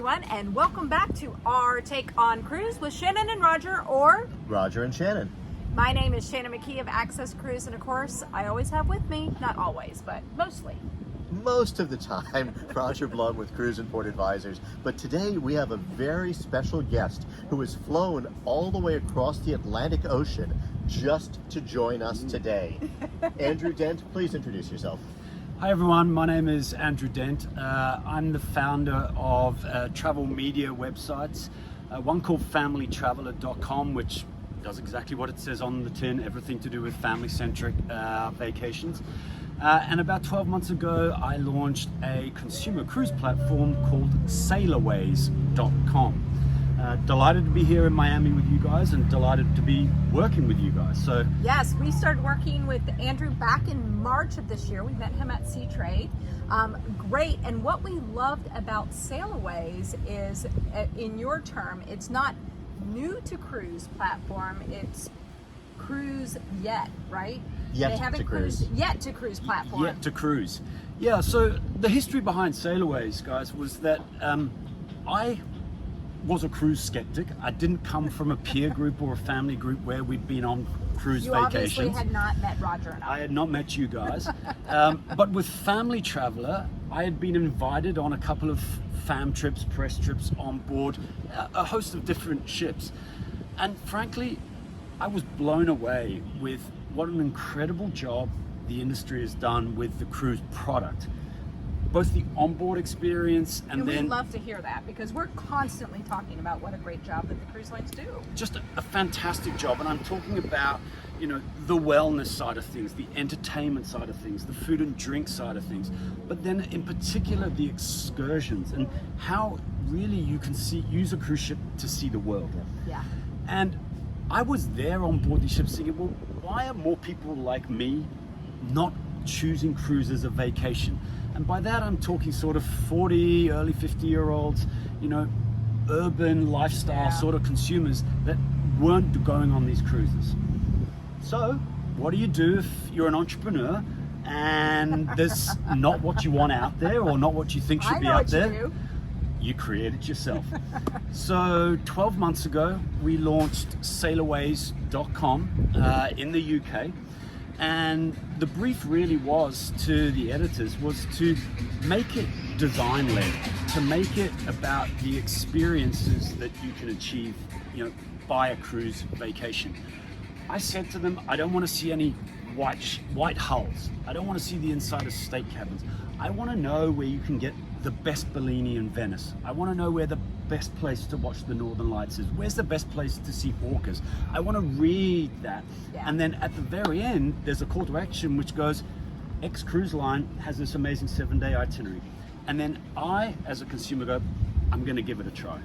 everyone, and welcome back to our take on cruise with Shannon and Roger, or Roger and Shannon. My name is Shannon McKee of Access Cruise, and of course, I always have with me, not always, but mostly. Most of the time, Roger Blum with Cruise and Port Advisors. But today we have a very special guest who has flown all the way across the Atlantic Ocean just to join us today. Andrew Dent, please introduce yourself. Hi everyone, my name is Andrew Dent. I'm the founder of travel media websites, one called familytraveler.com, which does exactly what it says on the tin, everything to do with family-centric vacations. And about 12 months ago, I launched a consumer cruise platform called Sailawaze.com. Delighted to be here in Miami with you guys and delighted to be working with you guys. So yes, we started working with Andrew back in March of this year. We met him at Sea Trade. Great. And what we loved about Sailawaze is, in your term, it's not new to cruise platform, it's cruise yet, right? Yet they haven't to cruise. Yet to cruise platform. Yet to cruise. Yeah, so the history behind Sailawaze, guys, was that I was a cruise skeptic. I didn't come from a peer group or a family group where we'd been on cruise You vacations. obviously had not met Roger and I had not met you guys. But with Family Traveler, I had been invited on a couple of fam trips, press trips on board a host of different ships. And frankly, I was blown away with what an incredible job the industry has done with the cruise product. Both the onboard experience and then... we love to hear that because we're constantly talking about what a great job that the cruise lines do. Just a fantastic job, and I'm talking about, you know, the wellness side of things, the entertainment side of things, the food and drink side of things, but then in particular the excursions and how really you can use a cruise ship to see the world. Yeah. And I was there on board these ships thinking, well, why are more people like me not choosing cruise as a vacation? And by that, I'm talking sort of 40, early 50-year-olds, you know, urban lifestyle sort of consumers that weren't going on these cruises. So what do you do if you're an entrepreneur and there's not what you want out there or not what you think should be out there? You create it yourself. So 12 months ago, we launched Sailawaze.com in the UK. And the brief really was to the editors was to make it design-led, to make it about the experiences that you can achieve, you know, by a cruise vacation. I said to them, I don't want to see any white hulls. I don't want to see the inside of state cabins. I want to know where you can get the best Bellini in Venice. I want to know where the best place to watch the Northern Lights is. Where's the best place to see orcas? I want to read that. Yeah. And then at the very end, there's a call to action which goes, X cruise line has this amazing 7-day itinerary. And then I, as a consumer, go, I'm going to give it a try.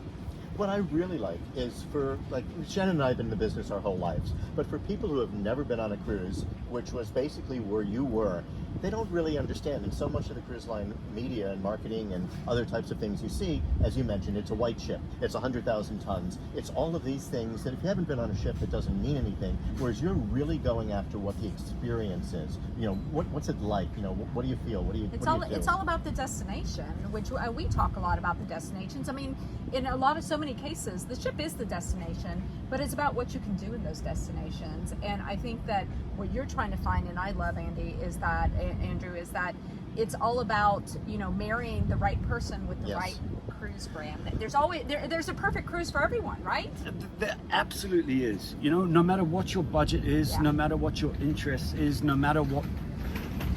What I really like is for, like, Shannon and I have been in the business our whole lives, but for people who have never been on a cruise, which was basically where you were, they don't really understand. And so much of the cruise line media and marketing and other types of things you see, as you mentioned, it's a white ship, it's 100,000 tons, it's all of these things that if you haven't been on a ship, it doesn't mean anything, whereas you're really going after what the experience is. You know, what's it like? You know, what do you feel? What do you do? It's all about the destination, which we talk a lot about the destinations. I mean, in so many cases, the ship is the destination, but it's about what you can do in those destinations. And I think that what you're trying to find, and I love Andrew, is that it's all about, you know, marrying the right person with the right cruise brand. There's a perfect cruise for everyone, right? There absolutely is. You know, no matter what your budget is, no matter what your interest is, no matter what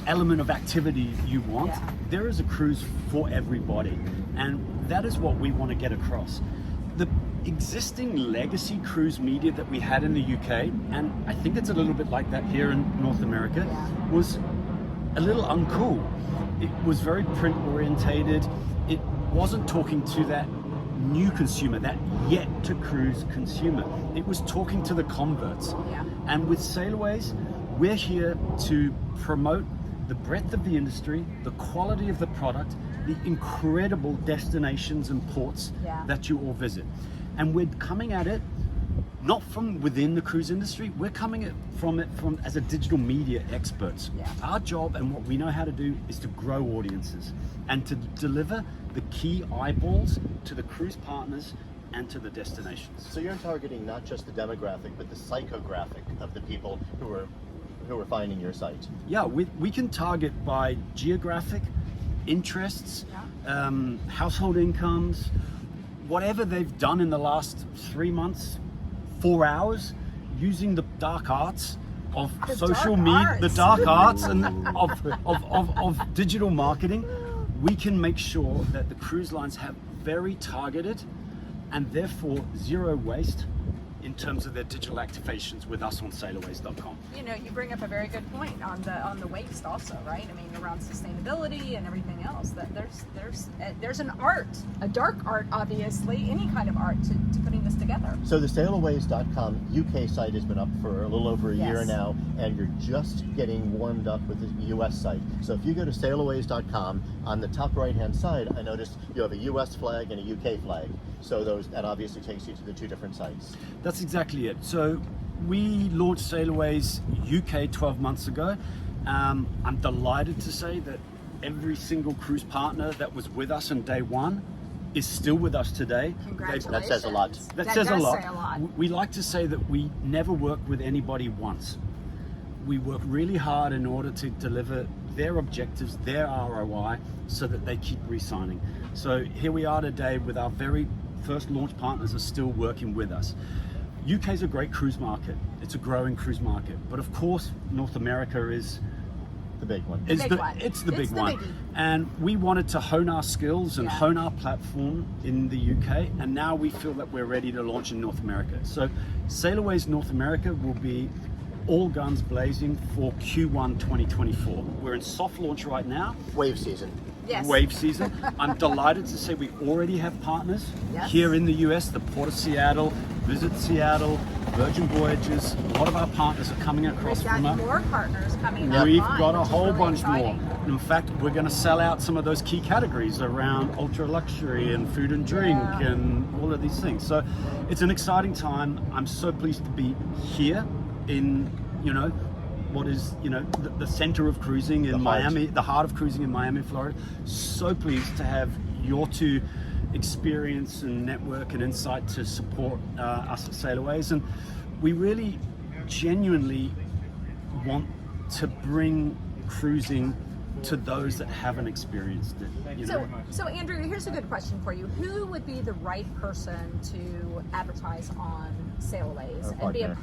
element of activity you want, there is a cruise for everybody. And that is what we want to get across. The existing legacy cruise media that we had in the UK, and I think it's a little bit like that here in North America, was a little uncool. It was very print orientated. It wasn't talking to that new consumer, that yet to cruise consumer. It was talking to the converts. And with Sailawaze, we're here to promote the breadth of the industry, the quality of the product, the incredible destinations and ports that you all visit. And we're coming at it not from within the cruise industry. We're coming from as a digital media experts. Yeah. Our job and what we know how to do is to grow audiences and to deliver the key eyeballs to the cruise partners and to the destinations. So you're targeting not just the demographic, but the psychographic of the people who are finding your site. Yeah, we can target by geographic interests, household incomes, whatever they've done in the last 3 months, 4 hours, using the dark arts of social media, the dark arts and of digital marketing. We can make sure that the cruise lines have very targeted and therefore zero waste in terms of their digital activations with us on Sailawaze.com. You know, you bring up a very good point on the waste also, right? I mean, around sustainability and everything else. That there's an art, a dark art, obviously, any kind of art to putting this together. So the Sailawaze.com UK site has been up for a little over a year Yes. now, and you're just getting warmed up with the US site. So if you go to Sailawaze.com, on the top right-hand side, I noticed you have a US flag and a UK flag. So that obviously takes you to the two different sites. That's exactly it. So we launched Sailawaze UK 12 months ago. I'm delighted to say that every single cruise partner that was with us on day one is still with us today. Congratulations. That says a lot. That That says a does lot. say a lot. We like to say that we never work with anybody once. We work really hard in order to deliver their objectives, their ROI, so that they keep re-signing. So here we are today with our very first launch partners are still working with us. UK is a great cruise market. It's a growing cruise market. But of course, North America is The big one. it's big the one. it's the It's big the one. biggie. And we wanted to hone our skills and Yeah. hone our platform in the UK, and now we feel that we're ready to launch in North America. So Sailawaze North America will be all guns blazing for Q1 2024. We're in soft launch right now, Wave season. Yes. wave season. I'm delighted to say we already have partners Yes. here in the US, the Port of Seattle, Visit Seattle, Virgin Voyages. A lot of our partners are coming across We've got from us. more partners coming We've online, got a which is whole really bunch exciting. more. In fact, we're going to sell out some of those key categories around ultra luxury and food and drink Yeah. and all of these things. So it's an exciting time. I'm so pleased to be here in, what is, the center of cruising in The heart. Miami, the heart of cruising in Miami, Florida. So pleased to have your two experience and network and insight to support us at Sailawaze. And we really genuinely want to bring cruising to those that haven't experienced it. So Andrew, here's a good question for you. Who would be the right person to advertise on Sailawaze Our and be a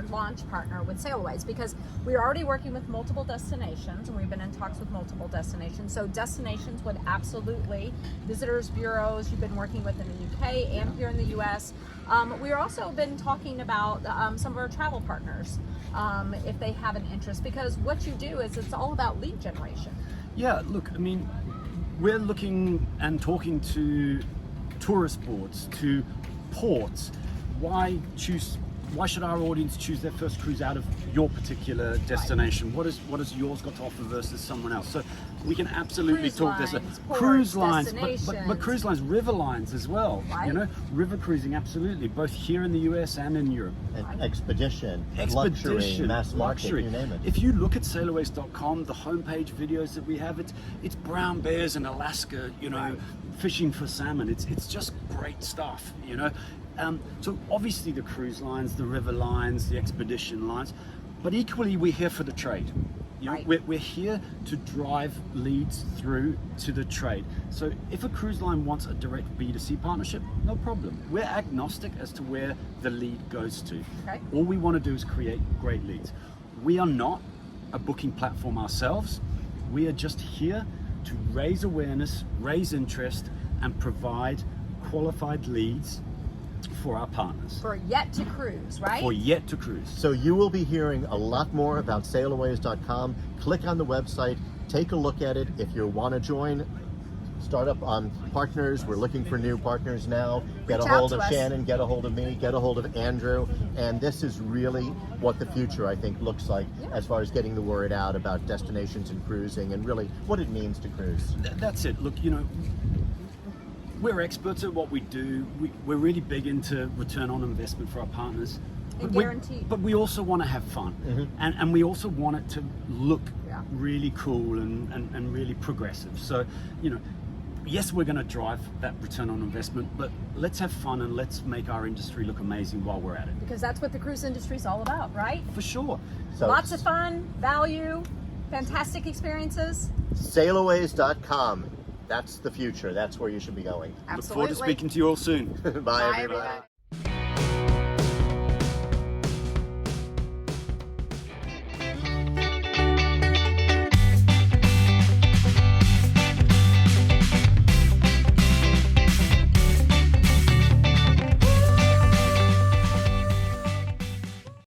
launch partner with Sailawaze? Because we're already working with multiple destinations and we've been in talks with multiple destinations. So destinations would absolutely, visitors bureaus you've been working with in the UK and here in the US. We've also been talking about some of our travel partners if they have an interest, because what you do is it's all about lead generation. Yeah, look, I mean, we're looking and talking to tourist boards, to ports. Why should our audience choose their first cruise out of your particular destination? What has yours got to offer versus someone else? So we can absolutely Cruise talk this. lines, ports, Cruise lines, but destinations. cruise lines, river lines as well. Right. River cruising, absolutely, both here in the US and in Europe. And expedition, luxury, mass market, luxury. you name it. If you look at Sailawaze.com, the homepage videos that we have, it's brown bears in Alaska, fishing for salmon. It's just great stuff, So obviously the cruise lines, the river lines, the expedition lines, but equally we're here for the trade. Right. We're here to drive leads through to the trade. So if a cruise line wants a direct B2C partnership, no problem. We're agnostic as to where the lead goes to. Okay. All we want to do is create great leads. We are not a booking platform ourselves. We are just here to raise awareness, raise interest, and provide qualified leads for our partners. For yet to cruise, right? For yet to cruise. So you will be hearing a lot more about Sailawaze.com. Click on the website, take a look at it. If you want to join startup partners, we're looking for new partners now. Get Reach a hold out of to us. Shannon, get a hold of me, get a hold of Andrew. And this is really what the future, I think, looks like as far as getting the word out about destinations and cruising and really what it means to cruise. That's it. Look, we're experts at what we do. We're really big into return on investment for our partners. And guaranteed. But we also want to have fun. And we also want it to look really cool and really progressive. So, you know, yes, we're going to drive that return on investment, but let's have fun and let's make our industry look amazing while we're at it. Because that's what the cruise industry is all about, right? For sure. So, lots of fun, value, fantastic experiences. Sailawaze.com. That's the future. That's where you should be going. Absolutely. Look forward to speaking to you all soon. Bye, everybody.